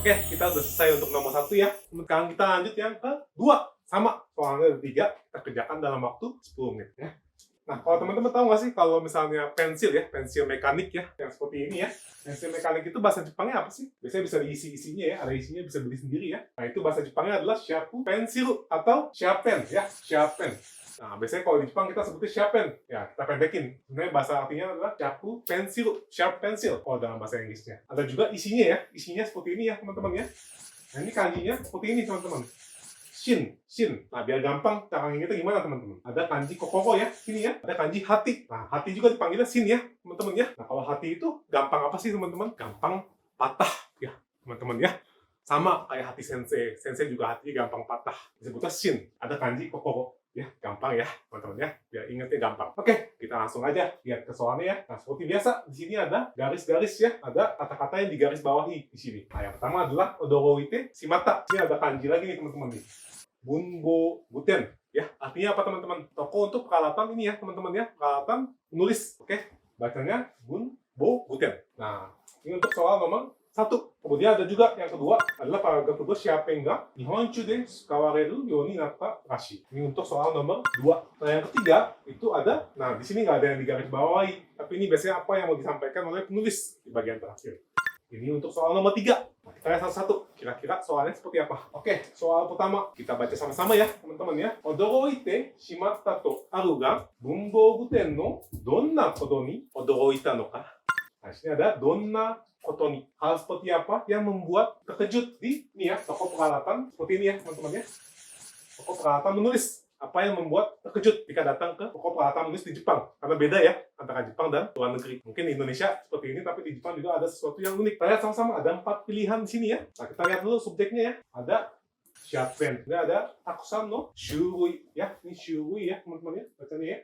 Oke, kita udah selesai untuk nomor 1 ya. Sekarang kita lanjut yang kedua. Sama, soalnya ada 3, kita kerjakan dalam waktu 10 menit ya. Nah, kalau teman-teman tahu nggak sih kalau misalnya pensil ya, pensil mekanik ya, yang seperti ini ya. Pensil mekanik itu bahasa Jepangnya apa sih? Biasanya bisa diisi isinya ya, ada isinya bisa beli sendiri ya. Nah, itu bahasa Jepangnya adalah shapu pensil atau shapen ya, shapen. Nah, biasanya kalau di Jepang kita sebutnya shapen. Ya, kita pendekin. Sebenarnya bahasa artinya adalah shapu pensil, sharp pencil kalau dalam bahasa Inggrisnya. Ada juga isinya ya, isinya seperti ini ya, teman-teman ya. Nah, ini kanjinya seperti ini, teman-teman. Shin, shin. Nah, biar gampang cara ngingetnya gimana, teman-teman? Ada kanji kokoro ya, sini ya. Ada kanji hati. Nah, hati juga dipanggilnya shin ya, teman-teman ya. Nah, kalau hati itu gampang apa sih, teman-teman? Gampang patah ya, teman-teman ya. Sama kayak hati sensei. Sensei juga hatinya gampang patah. Disebutnya shin. Ada kanji kokoro. Ya, gampang ya, teman-teman ya. Biar ingetnya gampang. Oke, kita langsung aja lihat ke soalnya ya. Nah, seperti biasa, di sini ada garis-garis ya. Ada kata-kata yang digaris bawahi di sini. Nah, yang pertama adalah odoroite shimata. Ini ada kanji lagi nih, teman-teman nih. Bunbo Guten ya, artinya apa, teman-teman? Toko untuk peralatan ini ya, teman-teman ya, peralatan menulis. Oke, bacanya Bunbo Guten. Nah, ini untuk soal nomor 1. Kemudian ada juga yang kedua adalah paragraf kedua, shapen ga Nihonchu de tsukawareru you ni natta rashi. Ini untuk soal nomor 2. Nah, yang ketiga itu ada, nah di sini nggak ada yang digaris bawahi, tapi ini biasanya apa yang mau disampaikan oleh penulis di bagian terakhir. Ini untuk soal nomor 3. Nah, kita lihat satu-satu. Kira-kira soalnya seperti apa? Oke, soal pertama. Kita baca sama-sama ya, teman-teman ya. Odoroite shimatta to aru ga, bunbo guten no donna koto ni odoroita no ka. Nah, sini ada donna koto ni. Hal seperti apa yang membuat terkejut di ini ya, toko peralatan seperti ini ya, teman-teman ya. Toko peralatan menulis. Apa yang membuat terkejut jika datang ke toko peralatan menulis di Jepang? Karena beda ya antara Jepang dan luar negeri. Mungkin di Indonesia seperti ini, tapi di Jepang juga ada sesuatu yang unik. Kita lihat sama-sama, ada 4 pilihan di sini ya. Nah, kita lihat dulu subjeknya ya. Ada shapen, ini ada takusan no shurui ya. Ini shurui ya, teman-teman ya. Bacanya ya.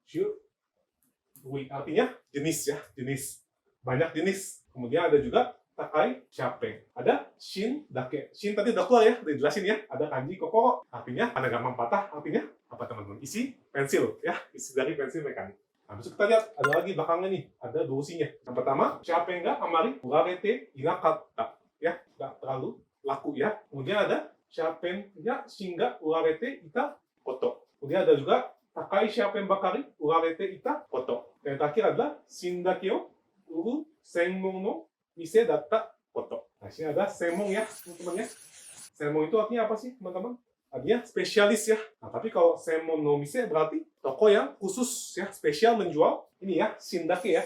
Shurui artinya jenis ya, jenis. Banyak jenis. Kemudian ada juga takai shapen. Ada shin dake. Shin tadi udah keluar ya, udah jelasin ya. Ada kanji kokoro. Artinya karena gampang patah, artinya apa, teman-teman? Isi pensil ya, isi dari pensil mekanik. Nah, besok kita lihat ada lagi belakangnya nih, ada dosinya. Yang pertama, shapen ga amari urarete inakatta ya, nggak terlalu laku ya. Kemudian ada shapen ga shinga urarete ita koto. Kemudian ada juga takai shapen bakari urarete ita koto. Dan yang terakhir adalah shin dake o uru senmon no mise datta koto. Nah, sini ada senmon ya, teman-teman ya. Senmon itu artinya apa sih, teman-teman? Artinya spesialis ya. Nah, tapi kalau senmon no mise berarti toko yang khusus ya, spesial menjual ini ya, shindake ya.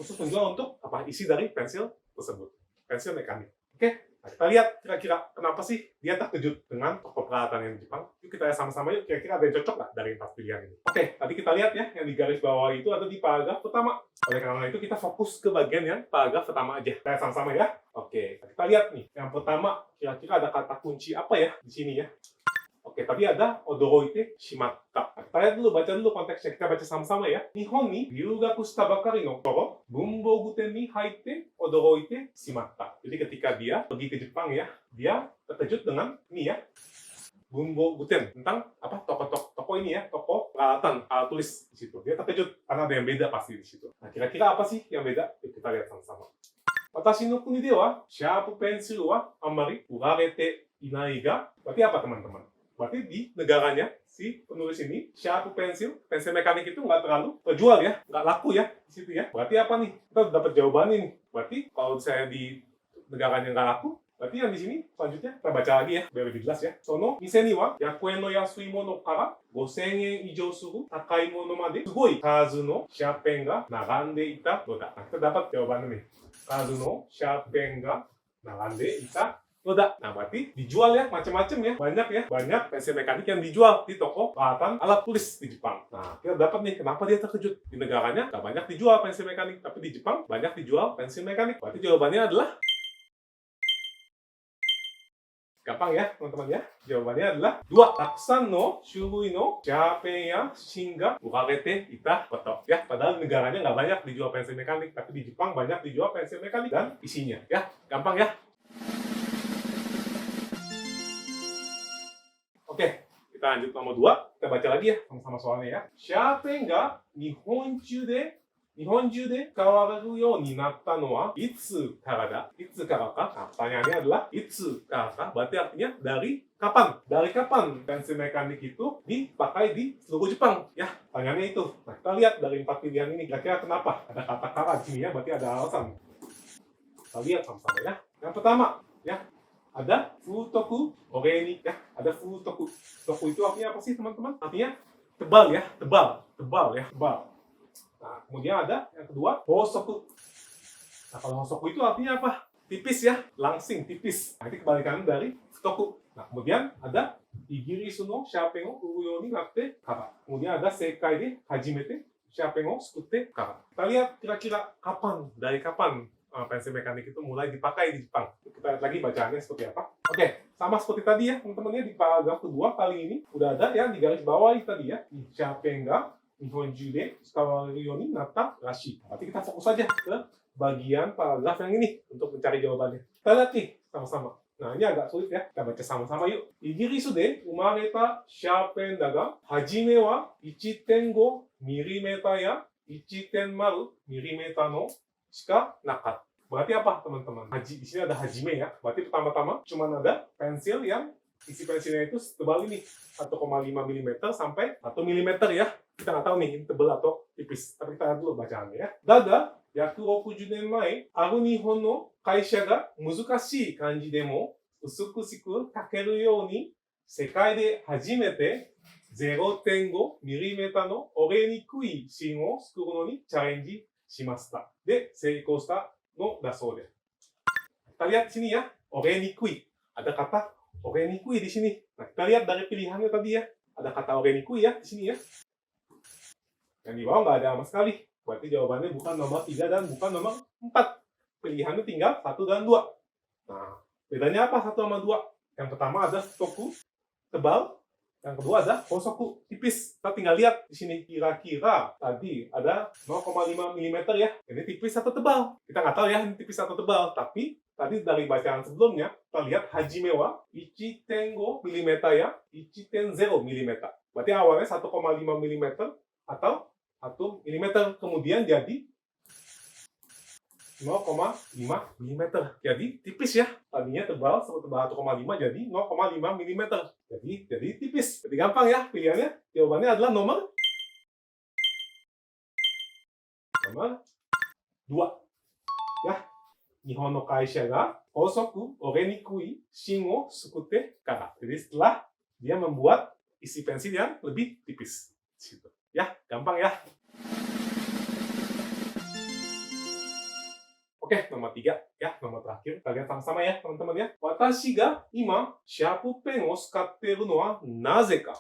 Khusus menjual untuk apa? Isi dari pensil tersebut. Pensil mekanik. Oke? Nah, kita lihat kira-kira kenapa sih dia terkejut dengan toko peralatan yang di Jepang. Yuk kita lihat sama-sama yuk, kira-kira ada yang cocok nggak dari 4 pilihan ini. Oke, tadi kita lihat ya, yang di garis bawah itu ada di paragraf pertama. Oleh karena itu kita fokus ke bagian yang paragraf pertama aja. Kita lihat sama-sama ya. Oke, kita lihat nih. Yang pertama, kira-kira ada kata kunci apa ya di sini ya. Oke, tadi ada odoroite shimatta. Nah, kita lihat dulu, baca dulu konteksnya. Kita baca sama-sama ya. Nihon ni ryugaku shita bakari no koro, bunbo guten ni haitte odoroite shimatta. Jadi ketika dia pergi ke Jepang ya, dia terkejut dengan ini ya. Bunbo guten, tentang apa? Toko ini ya, toko peralatan, alat tulis di situ. Dia terkejut karena ada yang beda pasti di situ. Nah, kira-kira apa sih yang beda? Yuk kita lihat sama-sama. Watashi no kuni de wa sharp pencil wa amari urarete inai ga. Berarti apa, teman-teman? Berarti di negaranya si penulis ini, sharp pensil mekanik itu nggak terlalu terjual ya, nggak laku ya di situ ya. Berarti apa nih? Kita dapat jawabannya nih. Berarti kalau saya di negaranya nggak laku, berarti yang di sini selanjutnya kita baca lagi ya, biar lebih jelas ya. Sono mise ni wa yakuen no yasui mono kara 5,000 yen ijou suru takai mono made sugoi kazu no shapen ga narande ita no da. Nah, kita dapat jawabannya nih. Kazu no shapen ga narande ita. Nah, berarti dijual ya, macam-macam ya, banyak pensil mekanik yang dijual di toko peralatan alat tulis di Jepang. Nah, kita dapat nih kenapa dia terkejut. Di negaranya nggak banyak dijual pensil mekanik, tapi di Jepang banyak dijual pensil mekanik. Berarti jawabannya adalah gampang ya, teman-teman ya. Jawabannya adalah 2. Takusan no shurui no shapen ya shin ga urarete ita koto. Ya, padahal negaranya nggak banyak dijual pensil mekanik, tapi di Jepang banyak dijual pensil mekanik dan isinya. Ya, gampang ya. Oke, kita lanjut nomor 2. Kita baca lagi ya, sama-sama soalnya ya. Shapen ga nihon chu de Nihon juu de tsukawararu you ni natta no wa itsu kara da? Itsu kara ka? Nah, pertanyaannya adalah itsu kara ka? Berarti artinya dari kapan? Dari kapan pensil mekanik itu dipakai di seluruh Jepang? Ya, pertanyaannya itu. Nah, kita lihat dari 4 pilihan ini. Kira-kira kenapa? Ada kata kara di sini ya, berarti ada alasan. Kita lihat sama-sama ya. Yang pertama, ya, ada futoku oreni ya. Ada futoku. Toku itu artinya apa sih, teman-teman? Artinya tebal ya, tebal ya, tebal. Nah, kemudian ada yang kedua, hosoku. Nah, kalau hosoku itu artinya apa? Tipis ya, langsing, tipis. Nah, ini kebalikan dari futoku. Nah, kemudian ada igirisu no shapen o uru you ni natte kara. Kemudian ada seikai de hajimete shapen o sukute kara. Kita lihat kira-kira kapan, dari kapan pensil mekanik itu mulai dipakai di Jepang. Kita lihat lagi bacaannya seperti apa. Oke, sama seperti tadi ya, teman-teman ya, di paragraf kedua kali ini udah ada yang di garis bawah tadi ya. Shapen ga Nihon juu de tsukawararu you ni natta rashi. Berarti kita fokus saja ke bagian paragraf yang ini untuk mencari jawabannya. Kita lihat nih sama-sama. Nah, ini agak sulit ya. Kita baca sama-sama yuk. Igirisu de umareta shapen da ga, hajime wa 1.5 mm ya 1.0 mm no shika nakat. Berarti apa, teman-teman? Di sini ada hajime ya. Berarti pertama-tama cuma ada pensil yang isi pensilnya itu setebal ini 1,5 mm sampai 1 mm ya. Kita nggak tahu nih ini tebal atau tipis, tapi kita lihat dulu bacaannya ya. Daga 160 年前ある日本の会社が難しい漢字でも美しく書けるように世界で初めて 0.5 mm の折れにくい芯を作るのにチャレンジしました。で、成功したのだそうです。Kita lihat di sini ya, orenikui. Ada kata orenikui di sini. Nah, kita lihat dari pilihannya tadi ya. Ada kata orenikui ya di sini ya. Yang di bawah nggak ada sama sekali. Berarti jawabannya bukan nomor 3 dan bukan nomor 4. Pilihannya tinggal 1 dan 2. Nah, bedanya apa 1 sama 2? Yang pertama ada toku, tebal. Yang kedua ada hosoku, tipis. Kita tinggal lihat di sini kira-kira tadi ada 0,5 mm ya. Ini tipis atau tebal? Kita nggak tahu ya ini tipis atau tebal. Tapi tadi dari bacaan sebelumnya kita lihat hajime wa 1.5 mm ya 1.0 mm. Berarti awalnya 1,5 mm atau 1 mm kemudian jadi 0,5 mm. Jadi tipis ya. Tadinya tebal setebal 1,5 jadi 0,5 mm. Jadi tipis. Jadi gampang ya pilihannya. Jawabannya adalah nomor 2. Ya. Nihon no kaisha ga hosoku orenikui shin o sukute kara. Jadi setelah dia membuat isi pensil yang lebih tipis. Situ. Ya, gampang ya. Oke, nomor 3 ya, nomor terakhir. Kita lihat sama-sama ya, teman-teman ya. Watashi ga ima sharp pen o tsukatte iru no wa naze ka?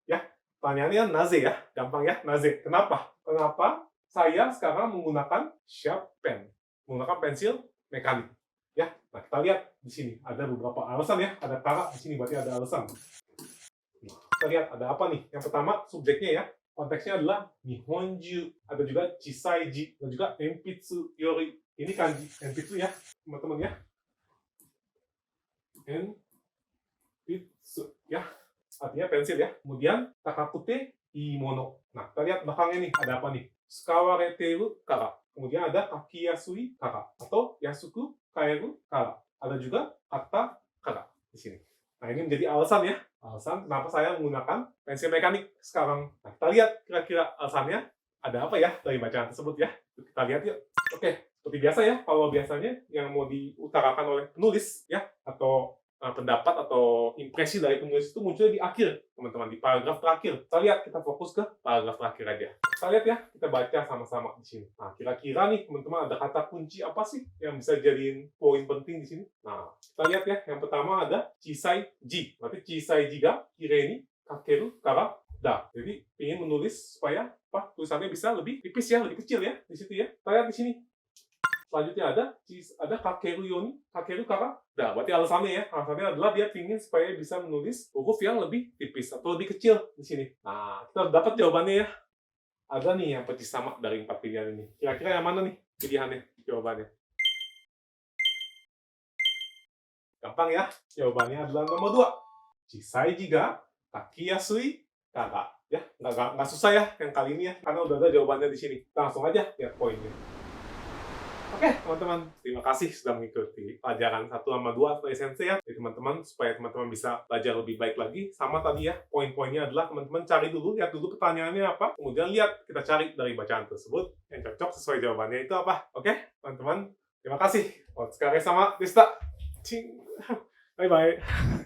Ya, pertanyaannya naze ya. Gampang ya, naze. Kenapa? Kenapa saya sekarang menggunakan sharp pen? Menggunakan pensil mekanik. Ya, nah kita lihat di sini ada beberapa alasan ya. Ada kara di sini berarti ada alasan. Nah, kita lihat ada apa nih? Yang pertama subjeknya ya. Konteksnya adalah Nihonju, ada juga Chisaiji, dan juga Enpitsu Yori. Ini kanji Enpitsu ya, teman-teman ya. Enpitsu ya, artinya pensil ya. Kemudian Takakute Imono. Nah, kita lihat belakangnya nih, ada apa nih? Tsukawareteru kara. Kemudian ada Kakiyasui kara atau Yasuku kaeru kara. Ada juga kata kara di sini. Nah, ini menjadi alasan ya. Alasan kenapa saya menggunakan pensil mekanik sekarang. Nah, kita lihat kira-kira alasannya ada apa ya dari bacaan tersebut ya. Kita lihat yuk. Oke, seperti biasa ya, kalau biasanya yang mau diutarakan oleh penulis ya, atau pendapat atau impresi dari penulis itu muncul di akhir, teman-teman, di paragraf terakhir. Kita lihat, kita fokus ke paragraf terakhir aja. Kita lihat ya, kita baca sama-sama di sini. Nah, kira-kira nih, teman-teman, ada kata kunci apa sih yang bisa jadiin poin penting di sini? Nah, kita lihat ya, yang pertama ada chisai ji. Berarti chisai ji ga kirei ni kakeru kara da. Jadi, ingin menulis supaya tulisannya bisa lebih tipis ya, lebih kecil ya, di situ ya. Kita lihat di sini. Selanjutnya ada kakeru yoni, kakeru kara da. Berarti alasannya ya, alasannya adalah dia ingin supaya bisa menulis huruf yang lebih tipis atau lebih kecil di sini. Nah, kita dapat jawabannya ya. Ada nih yang persis sama dari 4 pilihan ini. Kira-kira yang mana nih pilihannya, jawabannya? Gampang ya, jawabannya adalah nomor 2. Chisaiji ga kakiyasui kara. Ya, nggak susah ya yang kali ini ya, karena udah ada jawabannya di sini. Kita langsung aja lihat poinnya. Oke, teman-teman, terima kasih sudah mengikuti pelajaran 1 sama 2 atau esensi ya dari teman-teman, supaya teman-teman bisa belajar lebih baik lagi. Sama tadi ya, poin-poinnya adalah teman-teman cari dulu, lihat dulu pertanyaannya apa, kemudian lihat, kita cari dari bacaan tersebut yang cocok sesuai jawabannya itu apa. Oke, teman-teman, terima kasih. Otskare sama Desta. Cing. Bye-bye.